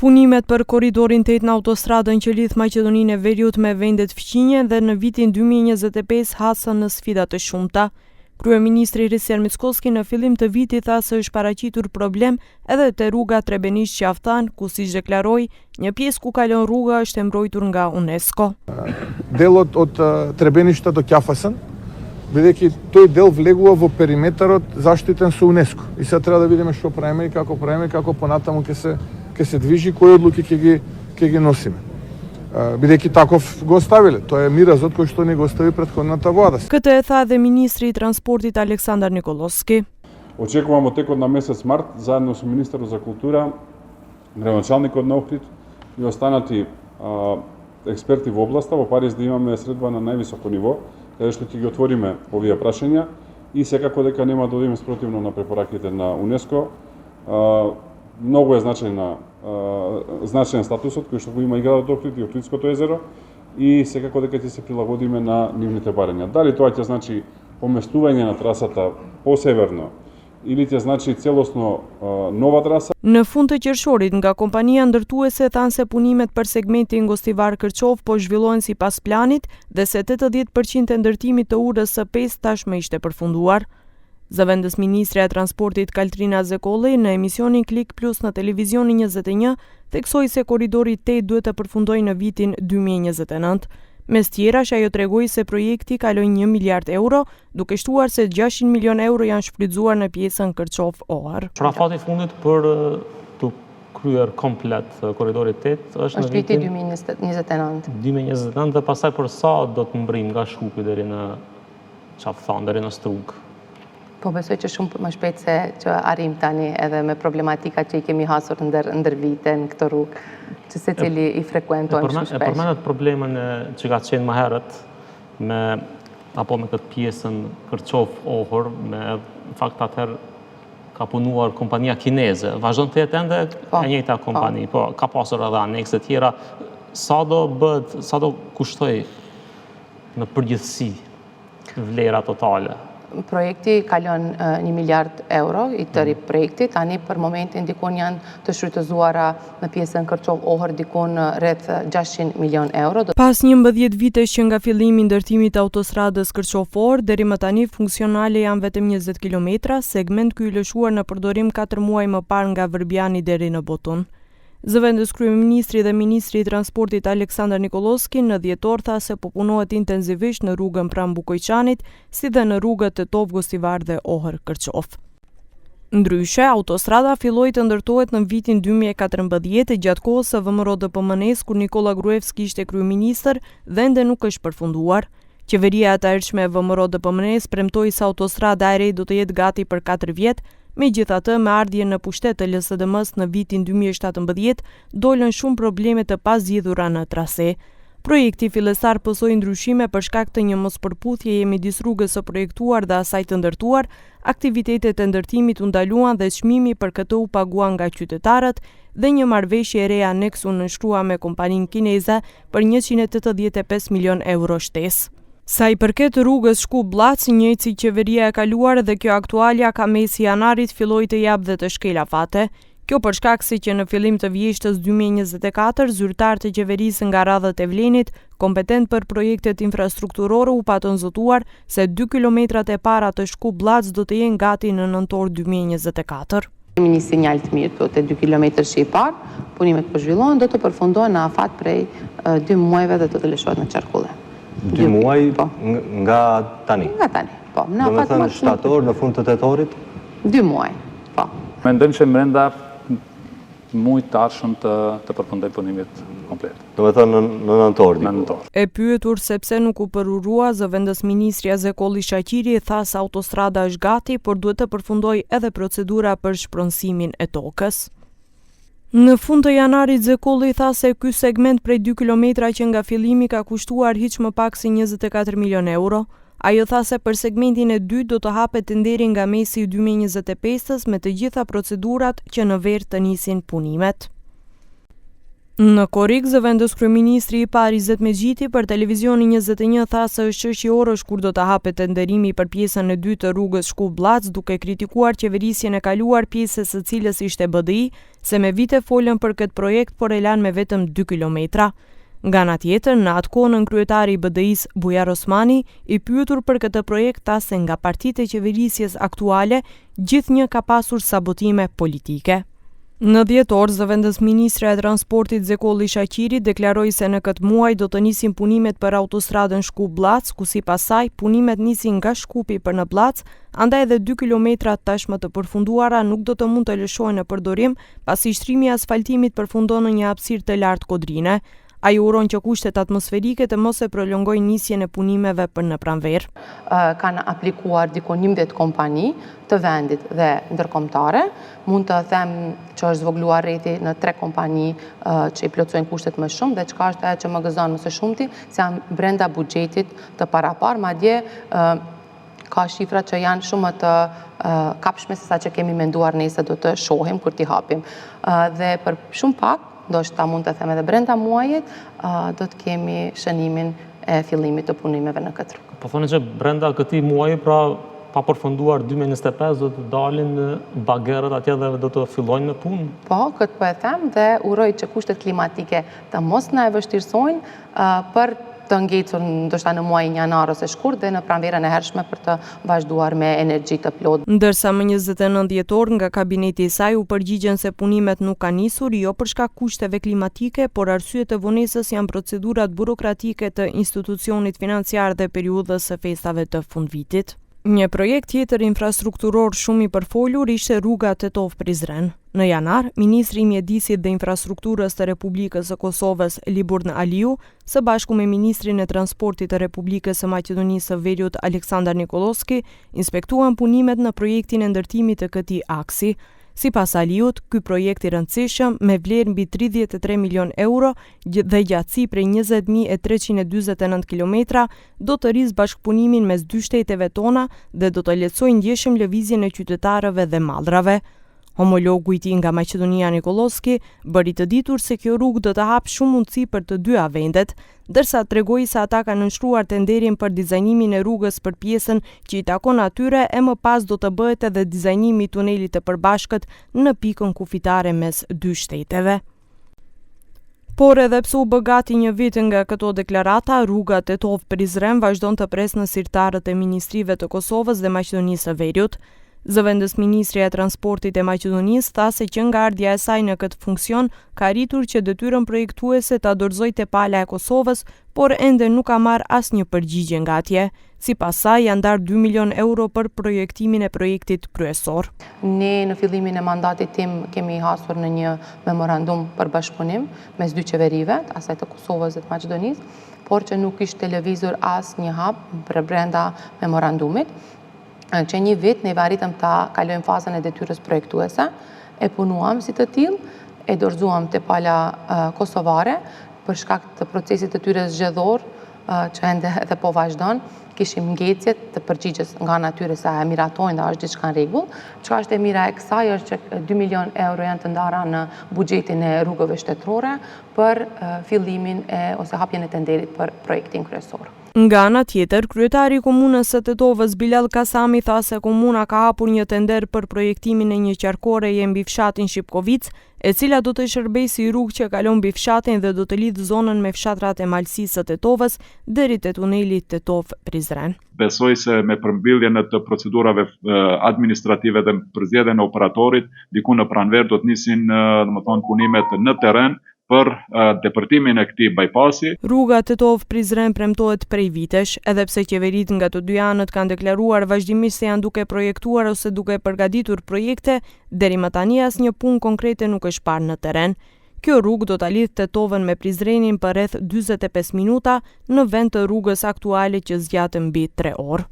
Punimet për korridorin 8 në autostradën që lidh Maqedoninë e Veriut me vendet fqinje dhe në vitin 2025 hasën në sfida të shumta. Kryeministri Risjar Mickoski në fillim të vitit tha se është paraqitur problem edhe te rruga Trebenish-Qaftan, ku siç deklaroi, një pjesë ku kalon rruga është e mbrojtur nga UNESCO. Делот од Требеништа до Ќафасен, бидејќи тој дел влегува во периметарот заштитен со УНЕСКО. И сега треба да видиме што правиме и како понатаму ќе се движи, кои одлуки ќе ги носиме. Бидејќи таков го оставиле. Тоа е миразот кој што ни го остави претходната влада. Këtë e tha dhe ministri I transportit Aleksandar Nikoloski. Очекувам од текот на месец март, заедно со министерот за култура, градоначалникот на Охрид и останати експерти во областа, во Париз да имаме средба на највисоко ниво, каде што ќе ги отвориме овие прашања и секако дека нема да одиме спротивно на препораките на УНЕСКО. Многу е значаен статусот кој што го има и градот Охрид и Охридското езеро и секако дека ќе се прилагодиме на нивните барања. Дали тоа ќе значи поместување на трасата посеверно или ќе значи целосно нова траса? Në fund të qershorit nga kompania ndërtuese thanë se punimet për segmentin Gostivar-Kërçov po zhvillohen sipas planit dhe se 80% e ndërtimit të urës së 5 tashmë ishte përfunduar. Zëvendës ministrja e transportit Kaltrina Zekolli në emisionin Klik Plus në televizionin 21 theksoi se korridori 8 duhet të përfundojë në vitin 2029. Mes tjerash, ajo tregoi se projekti kaloi 1 miliard euro, duke shtuar se 600 milion euro janë shfrytzuar në pjesën Kërçov-Ohër. Rafati I fundit për të kryer komplet korridori 8 është në vitin 2029. 2029 dhe pastaj për sa do të mbrim nga Shkupi deri në Qaftan, deri në Strug. Po besoj që shumë më shpejt se që arrim tani edhe me problematika që I kemi hasur ndër vite në këtë rrugë, që se cili I frekuentojnë shumë shpesh. E përmendet problemin që ka qenë më herët me këtë pjesën Kërçov-Ohër, me fakt atëherë ka punuar kompania kineze. Vazhdon të jetë ende e njëjta kompani, po ka pasur edhe anekse tjera. Sa do kushtoj në përgjithësi vlera totale? Projekti kalon 1 miliard euro I tëri projekti, tani për momentin dikun janë të shfrytëzuara në pjesën Kërçov-Ohër dikun rreth 600 milion euro. Pas 11 vitesh që nga fillimi I ndërtimit të autostradës Kërçov-Ohër, deri më tani funksionale janë vetëm 20 kilometra, segment ky I lëshuar në përdorim 4 muaj më parë nga Vërbjani deri në Botun. Zëvendës kryeministri dhe ministri I transportit Aleksandar Nikoloski në dhjetor tha se po punohet intenzivisht në rrugën pranë Bukojçanit, si dhe në rrugët Tetov, Gostivar dhe Ohër-Kërçov. Ndryshe, autostrada filloi të ndërtohet në vitin 2014 gjatë kohës së VMRO-DPMN-s kur Nikola Gruevski ishte kryeministër dhe ende nuk është përfunduar. Qeveria e atëhershme e VMRO-DPMN-s premtoi se autostrada e re do të jetë gati për 4 vjet. Megjithatë, me ardhjen në pushtet të LSDM-s në vitin 2017, dolën shumë probleme të pazgjidhura në trase. Projekti fillestar pësoi ndryshime për shkak të një mospërputhjeje midis rrugës së projektuar dhe asaj të ndërtuar, aktivitetet e ndërtimit u ndaluan dhe çmimi për këtë u paguan nga qytetarët dhe një marrëveshje e re aneks u nënshkrua me kompaninë kineze për 185 milion euro shtesë. Sa I përket rrugës Shkup-Blac, njëjtë si qeveria e kaluar dhe kjo aktualja ka mesi janarit filloi të jap dhe të shkelafate. Kjo për shkak se që në fillim të vjeshtës 2024, zyrtar të qeverisë nga radhët e Vlenit, kompetent për projektet infrastrukturore u patën zotuar se 2 kilometrat e para të Shkup-Blac do të jenë gati në nëntor 2024. Kemi një sinjal të mirë të 2 kilometrë që I parë, punimet po zhvillohen, do të përfundohen në afat prej 2 muajve dhe do të lëshohet në qarkulle. 2 muaj nga tani? Nga tani, po. Do me thënë shtator në fund të tetorit? 2 muaj, po. Mendojmë që brenda muajit të ardhshëm të përfundoj punimit komplet. Do me thënë në nëntor? Në nëntor. E pyetur sepse nuk u përurua, zëvendës ministrja Zekolli Shaqiri tha se autostrada është gati, por duhet të përfundojë edhe procedura për shpronësimin e tokës. Në fund të janarit, Zekolli tha se ky segment prej 2 kilometra që nga fillimi ka kushtuar hiç më pak se 24 milion euro. Ajo tha se për segmentin e dytë do të hapet tenderi nga mesi I 2025-s me të gjitha procedurat që në verë të nisin punimet. Në Korrik, zëvendës kryeministri i parë Izet Megjiti për televizionin 21 tha se është çështje orësh kur do të hapet tenderimi për pjesën e dytë të rrugës Shkup-Blac, duke kritikuar qeverisjen e kaluar, pjesës së cilës ishte BDI, se me vite folën për këtë projekt, por e lanë me vetëm 2 kilometra. Nga ana tjetër, në atë kohë kryetari i BDI-s Bujar Osmani, i pyetur për këtë projekt, tha se nga partitë e qeverisjes aktuale, gjithnjë ka pasur sabotime politike. Në dhjetor, zëvendës ministre e transportit Zekolli Shaqiri deklaroi se në këtë muaj do të nisin punimet për autostradën Shkup-Blac, ku sipas saj punimet nisin nga Shkupi për në Blac, andaj edhe 2 kilometra tashmë të përfunduara nuk do të mund të lëshohen në përdorim, pasi shtrimi i asfaltimit përfundon në një hapësirë të lartë kodrine. Ai uron që kushtet atmosferike të mos e prolongojnë nisjen e punimeve për në pranverë. Kanë aplikuar diko 11 kompani të vendit dhe ndërkombëtare. Mund të them që është zvogluar rreti në 3 kompani që i plotësojnë kushtet më shumë dhe çka është ajo që më gëzon më së shumti, se janë brenda buxhetit të parapar, madje ka shifra që janë shumë të kapshme se sa që kemi menduar ne se do të shohim kur t'i hapim. Dhe për shumë pak, ndoshta mund të them edhe brenda muajit, do të kemi shënimin e fillimit të punimeve në këtë rrugë. Po thonë që brenda këtij muaji, pra pa përfunduar 2025, do të dalin bagerët atje dhe do të fillojnë me punë? Po, këtë po e them dhe uroj që kushtet klimatike të mos na e vështirësojnë për të ngecur ndoshta në muajin janar ose shkurt dhe në pranverën e hershme për të vazhduar me energji të plotë. Ndërsa më 29 dhjetor nga kabineti i saj u përgjigjen se punimet nuk kanë nisur jo për shkak kushteve klimatike, por arsye të vonesës janë procedurat burokratike të institucionit financiar dhe periudhës së festave të fundvitit. Një projekt tjetër infrastrukturor shumë i përfolur ishte rruga Tetov-Prizren. Në janar, ministri i Mjedisit dhe Infrastrukturës të Republikës së Kosovës, Liburn Aliu, së bashku me ministrin e Transportit të Republikës së Maqedonisë së Veriut, Aleksandar Nikolovski, inspektuan punimet në projektin e ndërtimit të këtij aksi. Sipas Aliut, ky projekt i rëndësishëm me vlerë mbi 33 milion euro dhe gjatësi prej 20.349 kilometra do të rrisë bashkëpunimin mes dy shteteve tona dhe do të lehtësojë ndjeshëm lëvizjen e qytetarëve dhe mallrave. Homologu i tij nga Maqedonia Nikolovski bëri të ditur se kjo rrugë do të hapë shumë mundësi për të dyja vendet, ndërsa tregoi se ata kanë nënshkruar tenderin për dizajnimin e rrugës për pjesën që i takon atyre e më pas do të bëhet edhe dizajnimi i tunelit të përbashkët në pikën kufitare mes dy shteteve. Por edhe pse u bë gati një vit nga këto deklarata, rruga Tetov-Prizren vazhdon të pres në sirtarët e ministrive të Kosovës dhe Maqedonisë së Veriut. Zëvendës ministri e transportit e Maqedonisë tha se që nga ardhja e saj në këtë funksion ka arritur që detyrën projektuese ta dorëzojë te pala e Kosovës, por ende nuk ka marrë asnjë përgjigje nga atje. Sipas saj janë ndarë 2 milion euro për projektimin e projektit kryesor. Ne në fillimin e mandatit tim kemi hasur në një memorandum për bashkëpunim mes dy qeverive, asaj të Kosovës dhe të Maqedonisë, por që nuk ishte lëvizur asnjë hap për brenda memorandumit. Që një vit ne arritëm ta kalojmë fazën e detyrës projektuese, e punuam si të tillë, e dorëzuam te pala kosovare për shkak të procesit të tyre zgjedhor që ende edhe po vazhdon. Kishim ngecjet të përgjigjes nga natyre se e miratojnë dhe është diçka në rregull. Çka është e mira e kësaj është që 2 milion euro janë të ndara në buxhetin e rrugëve shtetërore për fillimin ose hapjen e tenderit për projektin kryesor. Nga ana tjetër, kryetari i komunës së Tetovës Bilal Kasami tha se komuna ka hapur një tender për projektimin e një qarkoreje mbi fshatin Shipkovic, e cila do të shërbejë si rrugë që kalon mbi fshatin dhe do të lidh zonën me fshatrat e malësisë së Tetovës deri te tuneli Tetov-Prizren. Besoj se me përmbyljen e të procedurave administrative dhe përzgjedhjen e operatorit, diku në pranverë do të nisin punimet në terren për depërtimin e këtij bypassi. Rruga Tetov-Prizren premtohet prej vitesh, edhe pse qeveritë nga të dy anët kanë deklaruar vazhdimisht se janë duke projektuar ose duke përgatitur projekte, deri më tani asnjë punë konkrete nuk është parë në terren. Kjo rrugë do ta lidh Tetovën me Prizrenin për rreth 45 minuta në vend të rrugës aktuale që zgjatet mbi 3 orë.